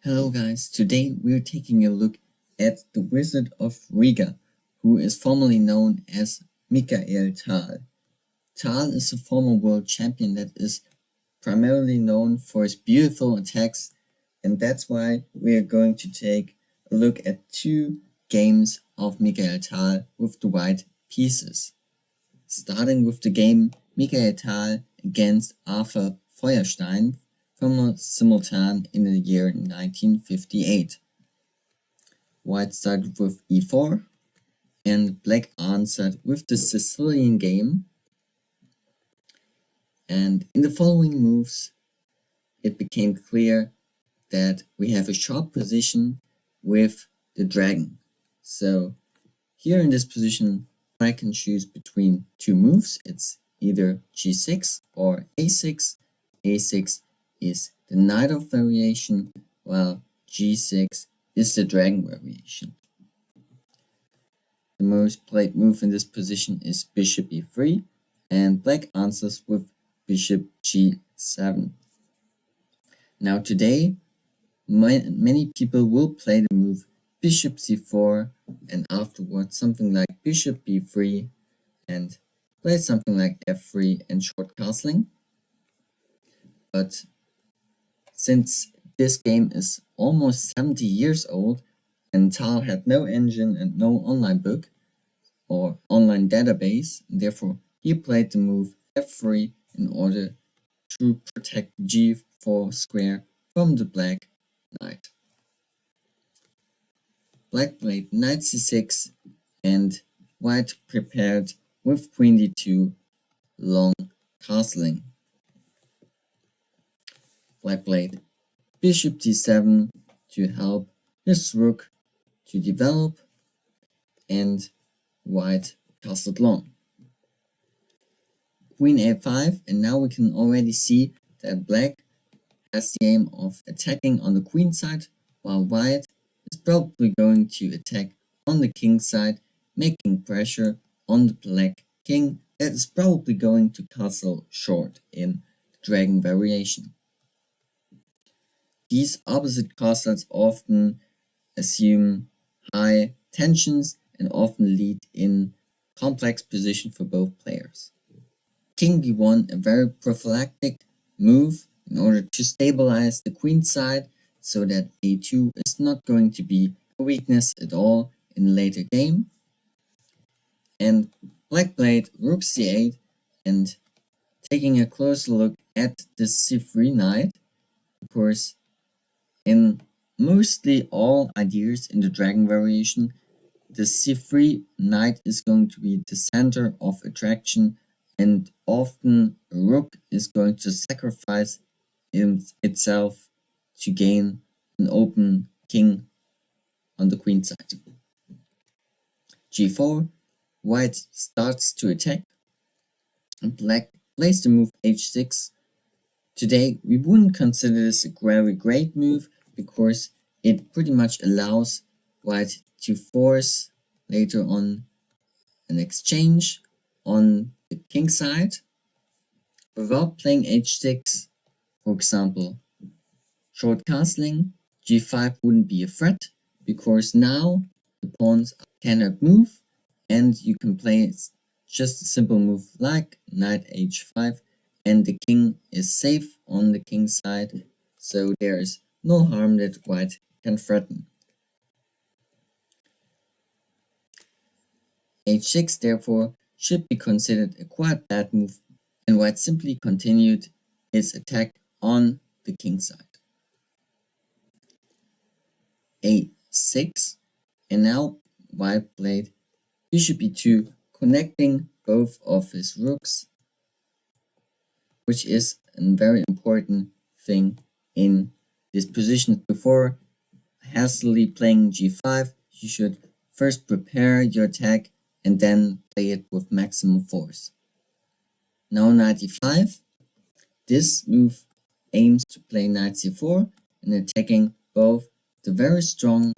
Hello guys, today we're taking a look at the Wizard of Riga, who is formerly known as Mikhail Tal. Tal is a former world champion that is primarily known for his beautiful attacks, and that's why we're going to take a look at two games of Mikhail Tal with the white pieces. Starting with the game Mikhail Tal against Arthur Feuerstein from a simultan in the year 1958. White started with e4, and black answered with the Sicilian game. And in the following moves, it became clear that we have a sharp position with the dragon. So here in this position, I can choose between two moves. It's either g6 or a6. a6 is the knight of variation, while g6 is the dragon variation. The most played move in this position is bishop e3, and black answers with bishop g7. Now today, many people will play the move bishop c4, and afterwards something like bishop b3, and play something like f3 and short castling. But since this game is almost 70 years old, and Tal had no engine and no online book or online database, therefore he played the move f3 in order to protect g4 square from the black knight. Black played knight c6, and white prepared with queen d2 long castling. Black played bishop d7 to help his rook to develop, and white castled long. Queen a5, and now we can already see that black has the aim of attacking on the queen side, while white is probably going to attack on the king side, making pressure on the black king that is probably going to castle short in the dragon variation. These opposite castles often assume high tensions and often lead in complex position for both players. King b1, a very prophylactic move in order to stabilize the queen side so that a2 is not going to be a weakness at all in the later game. And black played rook c8, and taking a closer look at the c3 knight, of course, in mostly all ideas in the dragon variation, the c3 knight is going to be the center of attraction, and often a rook is going to sacrifice itself to gain an open king on the queen side. g4, white starts to attack, and black plays the move h6. Today, we wouldn't consider this a very great move because it pretty much allows white to force later on an exchange on the king side without playing h6. For example, short castling, g5 wouldn't be a threat because now the pawns cannot move, and you can play just a simple move like knight h5, and the king is safe on the king side, so there is no harm that white can threaten. h6 therefore should be considered a quite bad move, and white simply continued his attack on the king side. a6, and now white played bishop e2, connecting both of his rooks, which is a very important thing in this position. Before hastily playing g5, you should first prepare your attack and then play it with maximum force. Now knight e5. This move aims to play knight c4 and attacking both the very strong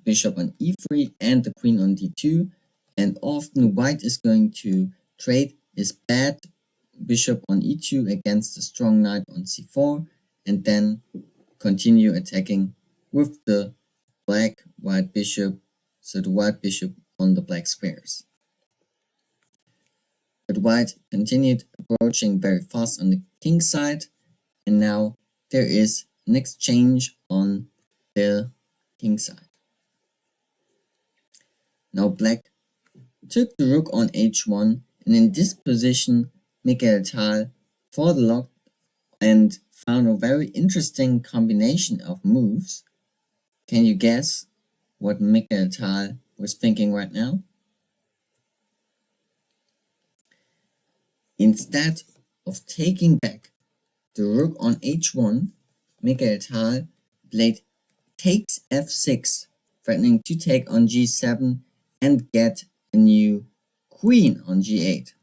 bishop on e3 and the queen on d2, and often white is going to trade his bad bishop on e2 against the strong knight on c4, and then continue attacking with the black-white bishop, so the white bishop on the black squares. But white continued approaching very fast on the king side, and now there is an exchange on the king side. Now black took the rook on h1, and in this position Mikhail Tal fought a lot and found a very interesting combination of moves. Can you guess what Mikhail Tal was thinking right now? Instead of taking back the rook on h1, Mikhail Tal played takes f6, threatening to take on g7 and get a new queen on g8.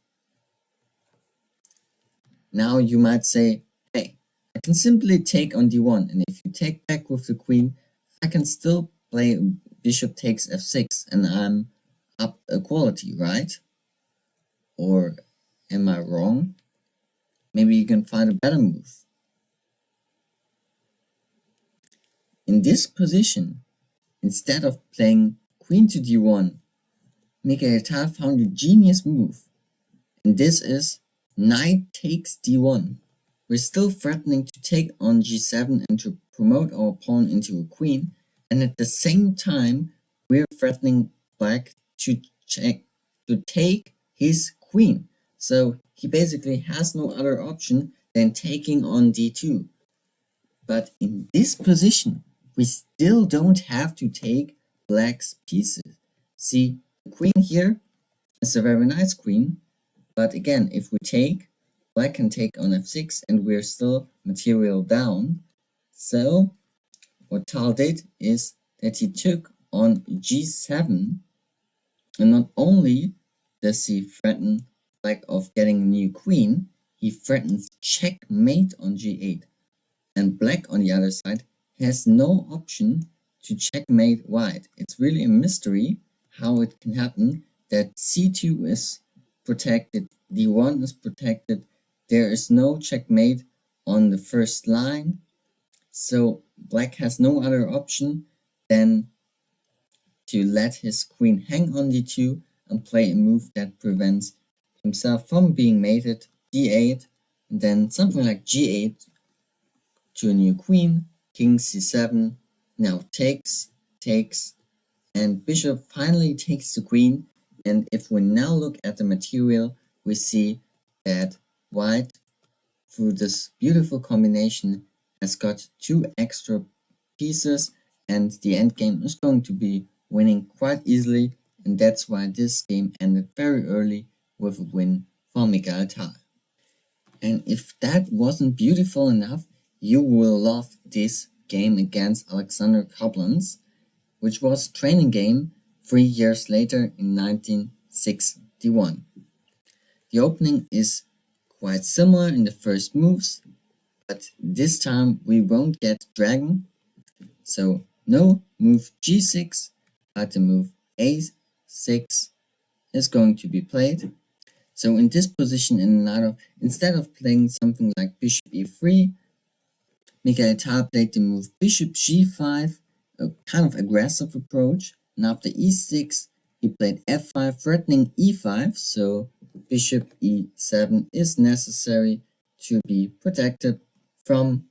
Now you might say, hey, I can simply take on d1, and if you take back with the queen, I can still play bishop takes f6 and I'm up a quality, right? Or am I wrong? Maybe you can find a better move. In this position, instead of playing queen to d1, Mikhail Tal found a genius move, and this is knight takes d1. We're still threatening to take on g7 and to promote our pawn into a queen, and at the same time we're threatening black to take his queen. So he basically has no other option than taking on d2. But in this position, we still don't have to take black's pieces. See, the queen here is a very nice queen, but again, if we take, black can take on f6 and we're still material down. So what Tal did is that he took on g7, and not only does he threaten black of getting a new queen, he threatens checkmate on g8. And black on the other side has no option to checkmate white. It's really a mystery how it can happen that c2 is protected, d1 is protected, there is no checkmate on the first line, so black has no other option than to let his queen hang on d2 and play a move that prevents himself from being mated, d8, and then something like g8 to a new queen, king c7, now takes, and bishop finally takes the queen. And if we now look at the material, we see that white, through this beautiful combination, has got 2 extra pieces, and the endgame is going to be winning quite easily, and that's why this game ended very early with a win for Mikhail Tal. And if that wasn't beautiful enough, you will love this game against Alexander Koblenz, which was training game 3 years later in 1961. The opening is quite similar in the first moves, but this time we won't get dragon, so no move g6, but the move a6 is going to be played. So in this position, instead of playing something like bishop e3, Mikhail Tal played the move bishop g5, a kind of aggressive approach, and after e6, he played f5, threatening e5, so bishop e7 is necessary to be protected from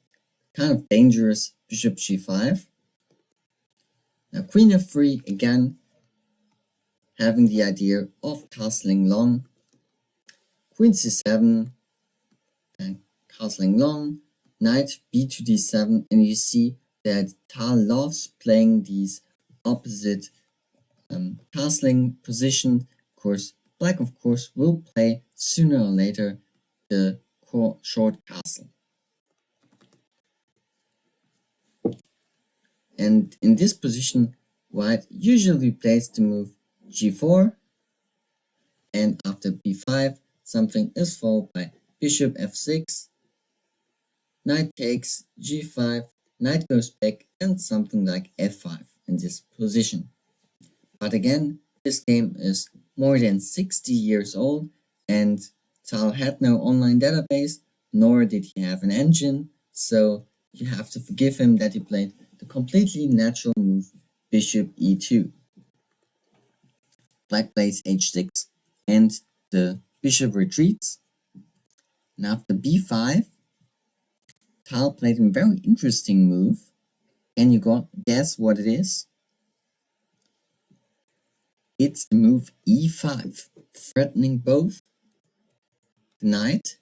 kind of dangerous bishop g5. Now queen f3, again, having the idea of castling long, queen c7, and castling long, knight b to d7, and you see that Tal loves playing these opposite castling positions. Of course, black of course will play sooner or later the short castle. And in this position, white usually plays the move g4, and after b5, something is followed by bishop f6, knight takes g5, knight goes back, and something like f5 in this position. But again, this game is more than 60 years old, and Tal had no online database, nor did he have an engine, so you have to forgive him that he played the completely natural move bishop e2. Black plays h6 and the bishop retreats. And after b5, Tal played a very interesting move. Can you guess what it is? It's the move e5, threatening both the knight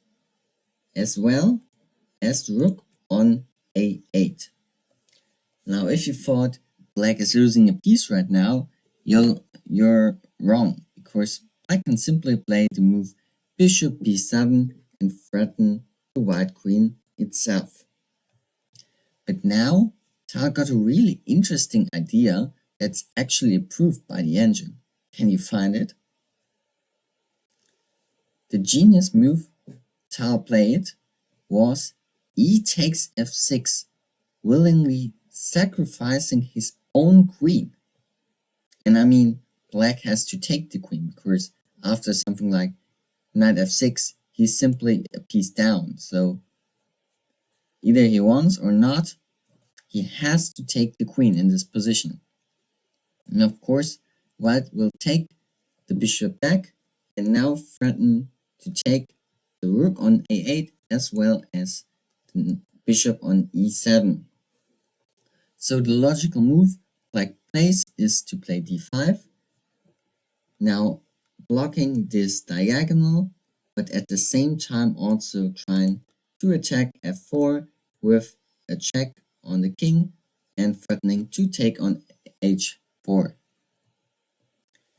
as well as the rook on a8. Now, if you thought black is losing a piece right now, you're wrong, because black can simply play the move bishop b7 and threaten the white queen itself. But now, Tal got a really interesting idea that's actually approved by the engine. Can you find it? The genius move Tal played was e takes f6, willingly sacrificing his own queen. And I mean, black has to take the queen, because after something like knight f6, he's simply a piece down. So either he wants or not, he has to take the queen in this position. And of course, white will take the bishop back and now threaten to take the rook on a8 as well as the bishop on e7. So the logical move black plays is to play d5, now blocking this diagonal, but at the same time also trying to attack f4 with a check on the king and threatening to take on h4.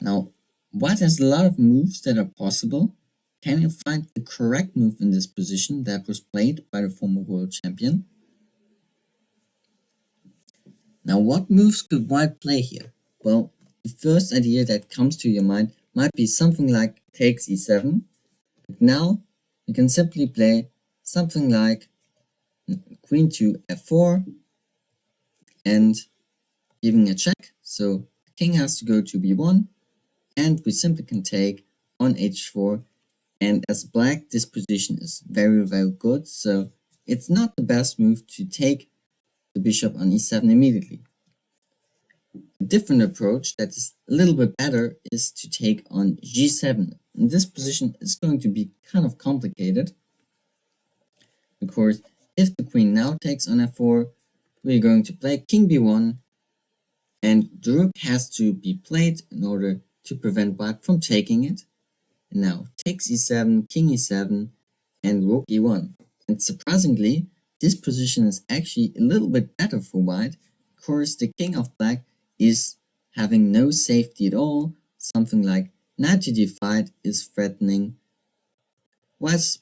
Now, white has a lot of moves that are possible. Can you find the correct move in this position that was played by the former world champion? Now, what moves could white play here? Well, the first idea that comes to your mind might be something like takes e7. But now, you can simply play something like queen to f4 and giving a check. So the king has to go to b1, and we simply can take on h4. And as black, this position is very, very good. So it's not the best move to take the bishop on e7 immediately. A different approach that is a little bit better is to take on g7. And this position is going to be kind of complicated, because if the queen now takes on f4, we're going to play king b1, and the rook has to be played in order to prevent black from taking it. And now takes e7, king e7, and rook e1. And surprisingly, this position is actually a little bit better for white, because the king of black is having no safety at all. Something like knight to d5 is threatening. White's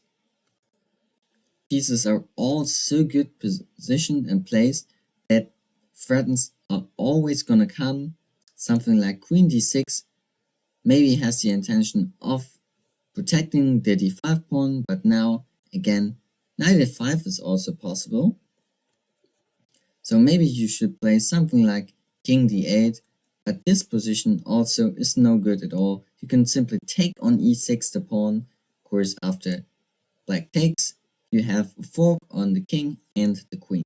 pieces are all so good positioned and placed that threats are always gonna come. Something like queen d6 maybe has the intention of protecting the d5 pawn, but now again knight f5 is also possible. So maybe you should play something like king d8, but this position also is no good at all. You can simply take on e6 the pawn. Of course, after black takes, you have a fork on the king and the queen.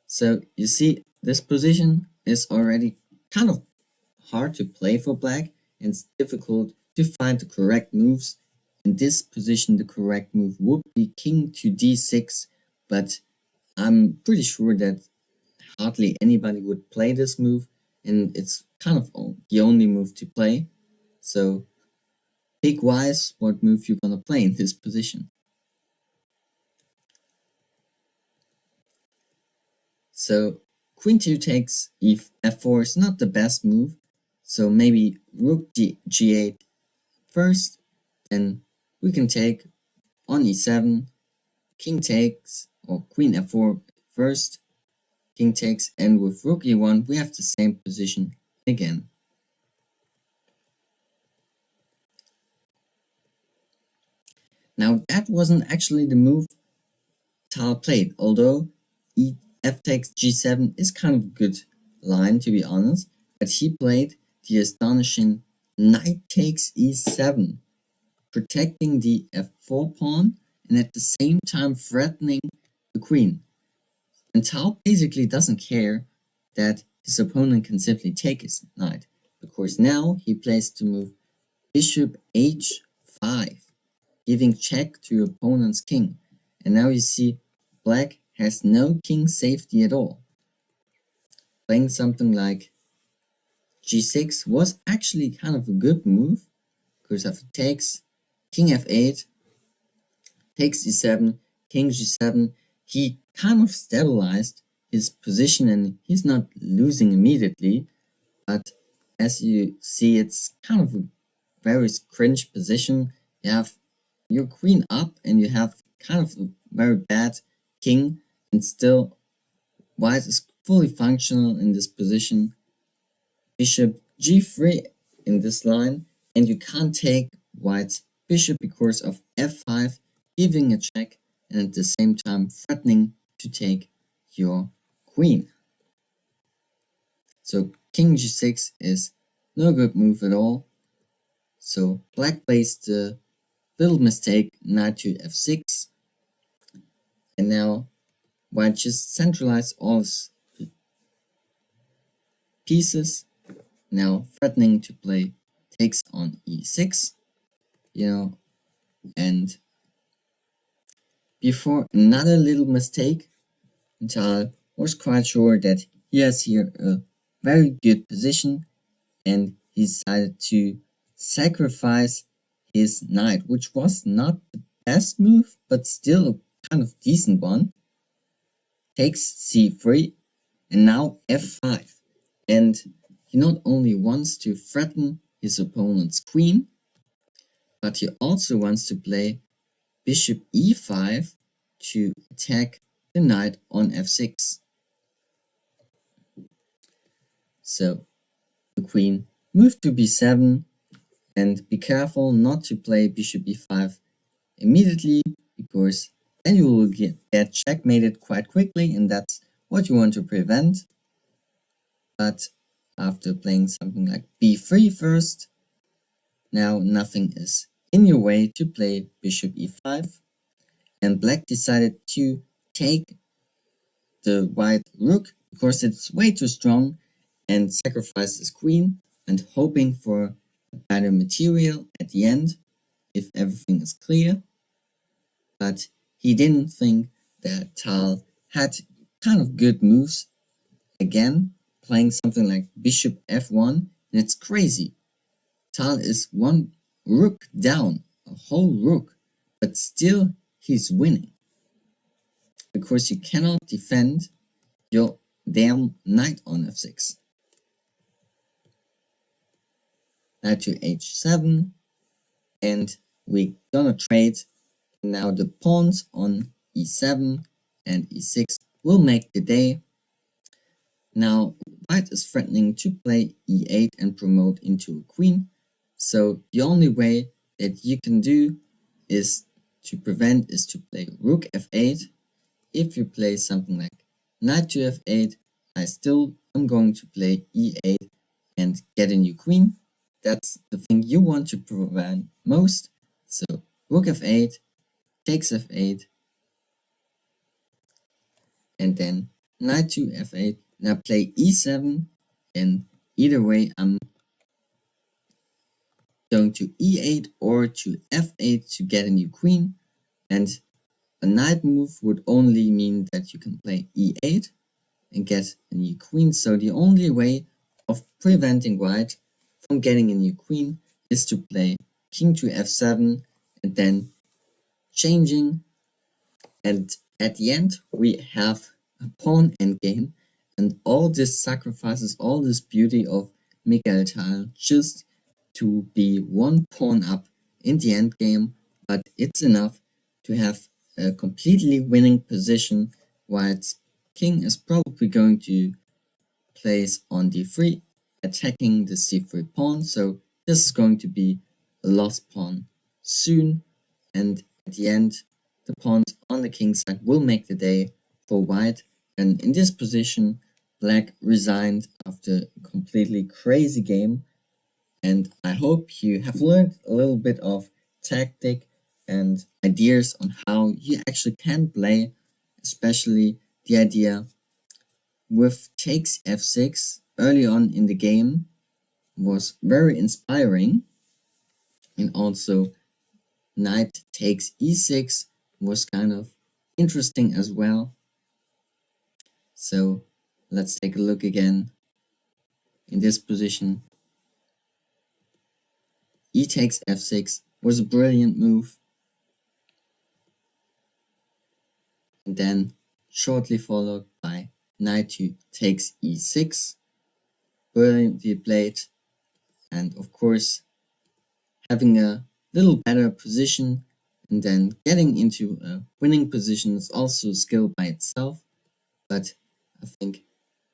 So you see, this position is already kind of hard to play for black, and it's difficult to find the correct moves. In this position, the correct move would be king to d6, but I'm pretty sure that hardly anybody would play this move, and it's kind of the only move to play. So pick wise what move you're gonna play in this position. So queen 2 takes f4 is not the best move, so maybe rook g8 first, then we can take on e7, king takes, or queen f4 first, king takes, and with rook e1 we have the same position again. Now that wasn't actually the move Tal played, although f takes g7 is kind of a good line, to be honest, but he played the astonishing knight takes e7, protecting the f4 pawn and at the same time threatening the queen. And Tal basically doesn't care that his opponent can simply take his knight, because now he plays to move bishop h5, giving check to your opponent's king. And now you see black has no king safety at all. Playing something like g6 was actually kind of a good move, because after takes, king f8, takes d7, king g7, he kind of stabilized his position and he's not losing immediately, but as you see, it's kind of a very cringe position. You have your queen up and you have kind of a very bad king, and still white is fully functional in this position. Bishop g3 in this line, and you can't take white's bishop because of f5, giving a check and at the same time threatening to take your queen. So king g6 is no good move at all. So black plays the little mistake knight to f6, and now white just centralized all his pieces, now threatening to play takes on e6, and before another little mistake, Tal was quite sure that he has here a very good position, and he decided to sacrifice his knight, which was not the best move, but still a kind of decent one. Takes c3, and now f5. And he not only wants to threaten his opponent's queen, but he also wants to play bishop e5 to attack the knight on f6. So the queen moved to b7, and be careful not to play bishop e5 immediately, because then you will get checkmated quite quickly, and that's what you want to prevent. But after playing something like b3 first, now nothing is in your way to play bishop e5, and black decided to take the white rook because it's way too strong and sacrifice his queen, and hoping for a better material at the end if everything is clear. But he didn't think that Tal had kind of good moves. Again, playing something like bishop f1, and it's crazy. Tal is one rook down, a whole rook, but still he's winning, because you cannot defend your damn knight on f6. Knight to h7, and we're gonna trade. Now the pawns on e7 and e6 will make the day. Now white is threatening to play e8 and promote into a queen, so the only way that you can do is to prevent is to play rook f8. If you play something like knight to f8, I still am going to play e8 and get a new queen. That's the thing you want to prevent most. So rook f8, takes f8, and then knight to f8. Now play e7, and either way I'm going to e8 or to f8 to get a new queen, and a knight move would only mean that you can play e8 and get a new queen. So the only way of preventing white from getting a new queen is to play king to f7 and then changing, and at the end we have a pawn endgame, and all this sacrifices all this beauty of Mikhail Tal just to be one pawn up in the endgame, but it's enough to have a completely winning position. White's king is probably going to place on d3, attacking the c3 pawn, so this is going to be a lost pawn soon, and at the end the pawns on the king side will make the day for white. And in this position black resigned after a completely crazy game, and I hope you have learned a little bit of tactic and ideas on how you actually can play, especially the idea with takes f6 early on in the game was very inspiring, and also knight takes e6 was kind of interesting as well. So let's take a look again. In this position, e takes f6 was a brilliant move, and then shortly followed by knight takes e6, brilliantly played, and of course having a little better position and then getting into a winning position is also a skill by itself, but I think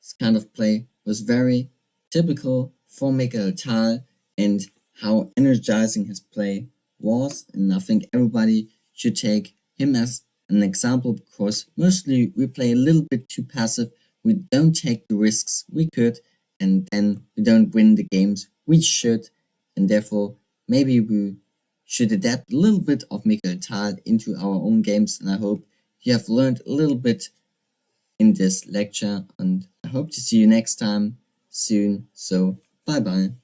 this kind of play was very typical for Mikhail Tal and how energizing his play was, and I think everybody should take him as an example, because mostly we play a little bit too passive, we don't take the risks we could, and then we don't win the games we should, and therefore maybe we should adapt a little bit of Mikhail Tal into our own games, and I hope you have learned a little bit in this lecture, and I hope to see you next time soon. So bye bye.